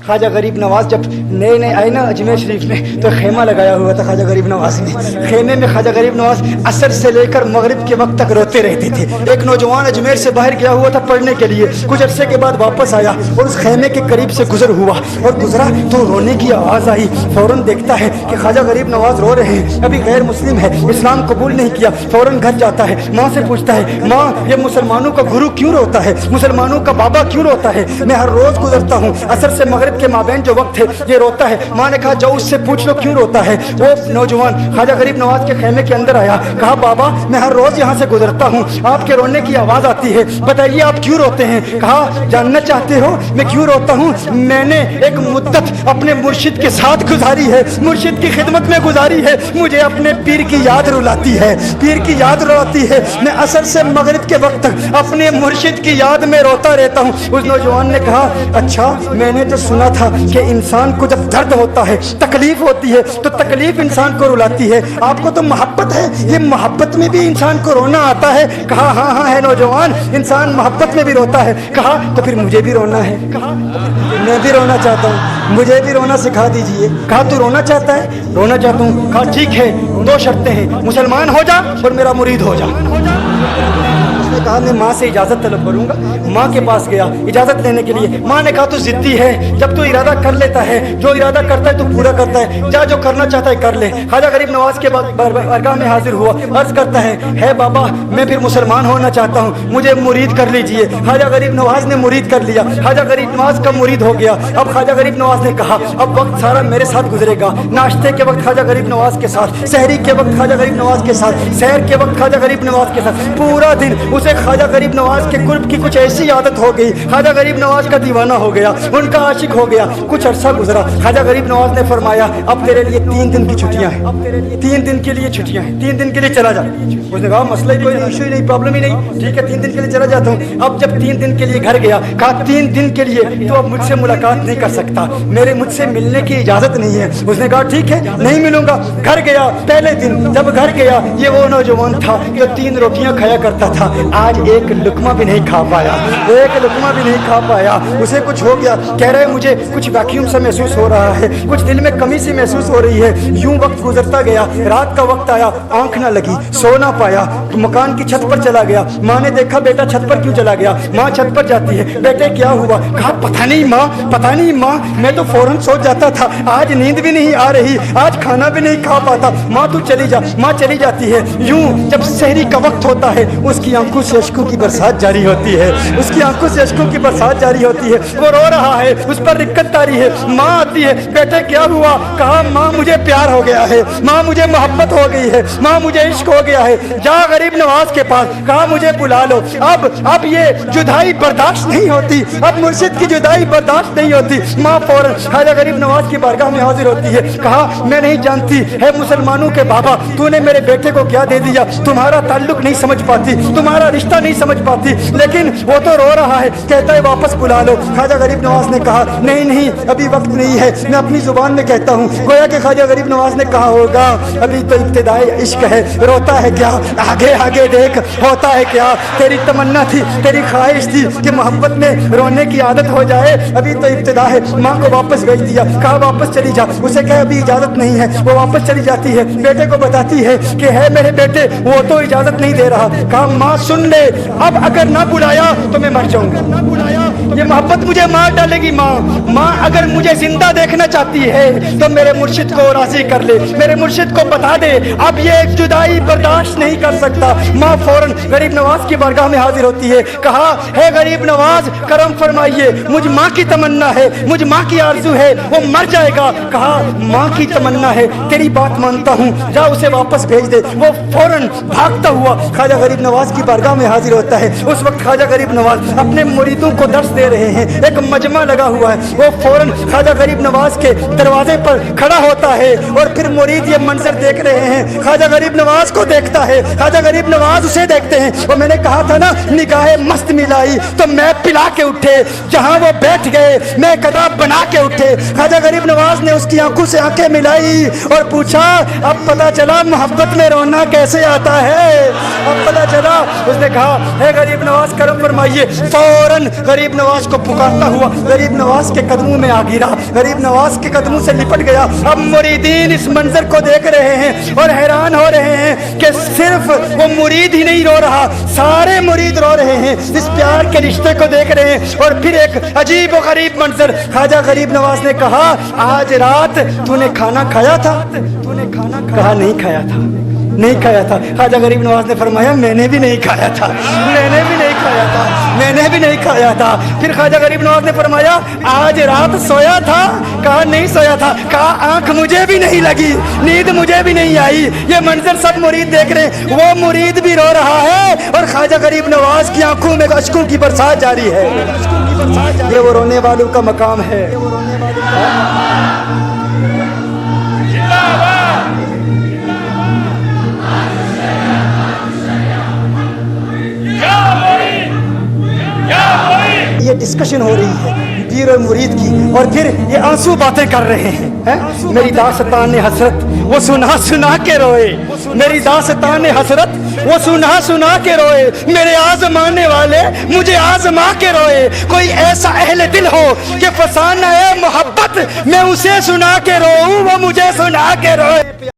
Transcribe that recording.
ख्वाजा गरीब नवाज जब नए नए आए ना अजमेर शरीफ में तो खेमा लगाया हुआ था ख्वाजा गरीब नवाज ने। खेमे में ख्वाजा गरीब नवाज असर से लेकर मगरिब के वक्त तक रोते रहते थे। एक नौजवान अजमेर से बाहर गया हुआ था पढ़ने के लिए, कुछ अरसे के बाद वापस आया और उस खेमे के करीब से गुजर हुआ और गुजरा तो रोने की आवाज़ आई। फौरन देखता है कि ख्वाजा गरीब नवाज रो रहे हैं, अभी गैर मुस्लिम है, इस्लाम कबूल नहीं किया। फौरन घर जाता है, माँ से पूछता है, माँ ये मुसलमानों का गुरु क्यों रोता है, मुसलमानों का बाबा क्यों रोता है, मैं हर रोज गुजरता हूँ असर से मगरिब के माबैन जो वक्त है ये रोता है। माँ ने कहा जाओ उससे पूछ लो क्यों रोता है। वो नौजवान ख्वाजा गरीब नवाज के खेमे के अंदर आया, कहा बाबा मैं हर रोज यहाँ से गुजरता हूँ, आपके रोने की आवाज़ आती है, बताइए आप क्यों रोते हैं। कहा जानना चाहते हो मैं क्यों रोता हूँ, मैंने एक मुद्दत अपने मुर्शिद के साथ गुजारी है, मुर्शिद की खिदमत में गुजारी है, मुझे अपने पीर की याद रुलाती है, पीर की याद रुलाती है, मैं असर से मगरिब के वक्त तक अपने मुर्शिद की याद में रोता रहता हूँ। उस नौजवान ने कहा अच्छा मैंने तो सुना था कि इंसान को जब दर्द होता है तकलीफ होती है तो तकलीफ इंसान को रुलाती है, आपको तो मोहब्बत है, ये मोहब्बत में भी इंसान को रोना आता है। कहा हाँ हाँ है नौजवान, इंसान मोहब्बत में भी रोता है। कहा तो फिर मुझे भी रोना है। कहा मैं भी रोना चाहता हूँ, मुझे भी रोना सिखा दीजिए। कहा तू रोना चाहता है, रोना चाहता हूँ। कहा ठीक है दो शर्तें हैं, मुसलमान हो जा और मेरा मुरीद हो जा। उसने कहा मैं माँ से इजाज़त तलब करूँगा। माँ के पास गया इजाज़त लेने के लिए, माँ ने कहा तू ज़िद्दी है, जब तू इरादा कर लेता है, जो इरादा करता है तू पूरा करता है, जा जो करना चाहता है कर ले। ख्वाजा गरीब नवाज के बारगाह में हाजिर हुआ, अर्ज़ करता है बाबा मैं फिर मुसलमान होना चाहता हूँ, मुझे मुरीद कर लीजिए। ख्वाजा गरीब नवाज ने मुरीद कर लिया, ख्वाजा गरीब नवाज का मुरीद हो गया। अब ख्वाजा गरीब नवाज ने कहा अब वक्त सारा मेरे साथ गुजरेगा, नाश्ते के वक्त ख्वाजा गरीब नवाज के साथ, सहरी के वक्त ख्वाजा गरीब नवाज के साथ, सैर के वक्त ख्वाजा गरीब नवाज के साथ, पूरा दिन उसे ख्वाजा गरीब नवाज के कुर्ब की कुछ ऐसी आदत हो गई, ख्वाजा गरीब नवाज का दीवाना हो गया, उनका आशिक हो गया। कुछ अरसा गुजरा, ख्वाजा गरीब नवाज ने फरमाया अब तेरे लिए 3 दिन की छुट्टियां हैं, 3 दिन के लिए छुट्टियां हैं, 3 दिन के लिए चला जा। उसने कहा मसला ही कोई इशू ही नहीं, प्रॉब्लम ही नहीं, ठीक है 3 दिन के लिए चला जाता हूँ। अब जब 3 दिन के लिए घर गया, कहा 3 दिन के लिए तो अब मुझसे मुलाकात नहीं कर सकता, मेरे मुझसे मिलने की इजाजत नहीं है। उसने कहा ठीक है नहीं मिलूंगा। घर गया, पहले दिन जब घर गया ये वो नौजवान था जो 3 रोटियां खाया करता था, आज एक लुकमा भी नहीं खा पाया, एक लुकमा भी नहीं खा पाया। उसे कुछ हो गया, कह रहे मुझे कुछ वैक्यूम सा महसूस हो रहा है, कुछ दिल में कमी सी महसूस हो रही है। यूं वक्त गुजरता गया, रात का वक्त आया, आंख ना लगी, सो ना पाया, मकान की छत पर चला गया। माँ ने देखा बेटा छत पर क्यों चला गया, माँ छत पर जाती है, बेटे क्या हुआ। कहा पता नहीं माँ, पता नहीं माँ, मैं तो फौरन सो जाता था, आज नींद भी नहीं आ रही, आज खाना भी नहीं खा पाता। माँ तू चली जा। माँ चली जाती है। यूं जब सहरी का वक्त होता है उसकी आंखों से अश्कों की बरसात जारी होती है, उसकी आंखों से अश्कों की बरसात जारी होती है, वो रो रहा है, उस पर दिक्कत तारी है। माँ आती है, बेटे क्या हुआ। कहा माँ मुझे प्यार हो गया है, माँ मुझे मोहब्बत हो गई है, माँ मुझे इश्क हो गया है, जा गरीब नवाज के पास, कहा मुझे बुला लो। अब ये जुदाई बर्दाश्त नहीं होती, अब मुर्शिद की जुदाई बर्दाश्त नहीं होती। माँ फौरन ख्वाजा गरीब नवाज की बारगाह में हाजिर होती है। कहा मैं नहीं जानती है मुसलमानों के बाबा, तूने मेरे बेटे को क्या दे दिया, तुम्हारा ताल्लुक नहीं समझ पाती, तुम्हारा रिश्ता नहीं समझ पाती, लेकिन वो तो रो रहा है, कहता है वापस बुला लो। ख्वाजा गरीब नवाज ने कहा नहीं नहीं अभी वक्त नहीं है, मैं अपनी जुबान में कहता हूँ। गोया कि ख्वाजा गरीब नवाज ने कहा होगा अभी तो इब्तिदाई इश्क है, रोता है क्या, आगे आगे देख होता है क्या। तेरी तमन्ना थी, तेरी ख्वाहिश थी कि मोहब्बत में रोने की आदत हो जाए, अभी तो इब्तिदा है। माँ को वापस भेज दिया, कहा वापस चली जा। उसे कहा अभी इजाजत नहीं है, वो वापस चली जाती है, बेटे को बताती है कि है मेरे बेटे वो तो इजाजत नहीं दे रहा। कहा माँ सुन ले, अब अगर ना बुलाया तो मैं मर जाऊंगा, ना बुलाया ये मोहब्बत मुझे मार डालेगी। माँ अगर मुझे जिंदा देखना चाहती है तो मेरे मुर्शिद को राजी कर ले, मेरे मुर्शिद को बता दे अब ये एक जुदाई बर्दाश्त नहीं कर सकता। माँ फौरन गरीब नवाज की बारगाह में हाजिर होती है। कहा है गरीब नवाज करम फरमाइए, मुझ माँ की तमन्ना है, मुझ माँ की आरज़ू है, वो मर जाएगा। कहा माँ की तमन्ना है, तेरी बात मानता हूँ, जा उसे वापस भेज दे। वो फौरन भागता हुआ ख्वाजा गरीब नवाज की बारगाह में हाजिर होता है। उस वक्त ख्वाजा गरीब नवाज अपने मुरीदों को दर्स दे रहे हैं, एक मजमा लगा हुआ है। वो फौरन ख्वाजा गरीब नवाज के दरवाजे पर खड़ा होता है और फिर मुरीद ये मंजर देख रहे हैं, ख्वाजा गरीब नवाज को देखता है, ख्वाजा गरीब नवाज उसे देखते हैं। और मैंने कहा था ना निगाहे मस्त मिलाई तो मैं पिला के उठे, जहां वो बैठ गए मैं कदम बना के उठे। ख्वाजा गरीब नवाज ने उसकी आंखों से आंखें मिलाई और पूछा अब पता चला मोहब्बत में रोना कैसे आता है, अब पता चला। उसने ने कहा है गरीब नवाज करम फरमाइए। फौरन गरीब नवाज को पुकारता हुआ गरीब नवाज के कदमों में आ गिरा, गरीब नवाज के कदमों से लिपट गया। अब मुरीदीन इस मंजर को देख रहे हैं और हैरान हो रहे हैं कि सिर्फ वो मुरीद ही नहीं रो रहा, सारे मुरीद रो रहे हैं, इस प्यार के रिश्ते को देख रहे हैं। और फिर एक अजीब और गरीब मंजर, ख्वाजा गरीब नवाज ने कहा आज रात तूने खाना खाया था? तूने खाना कहा नहीं खाया था, नहीं खाया था। ख्वाजा गरीब नवाज ने फरमाया मैंने भी नहीं खाया था, मैंने भी नहीं खाया था, मैंने भी नहीं खाया था। फिर ख्वाजा गरीब नवाज ने फरमाया आज रात सोया था? कहा नहीं सोया था। कहा आंख मुझे भी नहीं लगी, नींद मुझे भी नहीं आई। ये मंजर सब मुरीद देख रहे हैं, वो मुरीद भी रो रहा है और ख्वाजा गरीब नवाज की आंखों में अश्कों की बरसात जारी है। ये वो रोने वालों का मकाम है। ये डिस्कशन हो रही है पीर और मुरीद की, और फिर ये आंसू बातें कर रहे हैं। मेरी दास्तान ने हसरत वो सुना सुना के रोए, मेरी दास्तान ने हसरत वो सुना सुना के रोए, मेरे आजमाने वाले मुझे आजमा के रोए। कोई ऐसा अहले दिल हो कि फसाना है मोहब्बत, मैं उसे सुना के रोऊं वो मुझे सुना के रोए।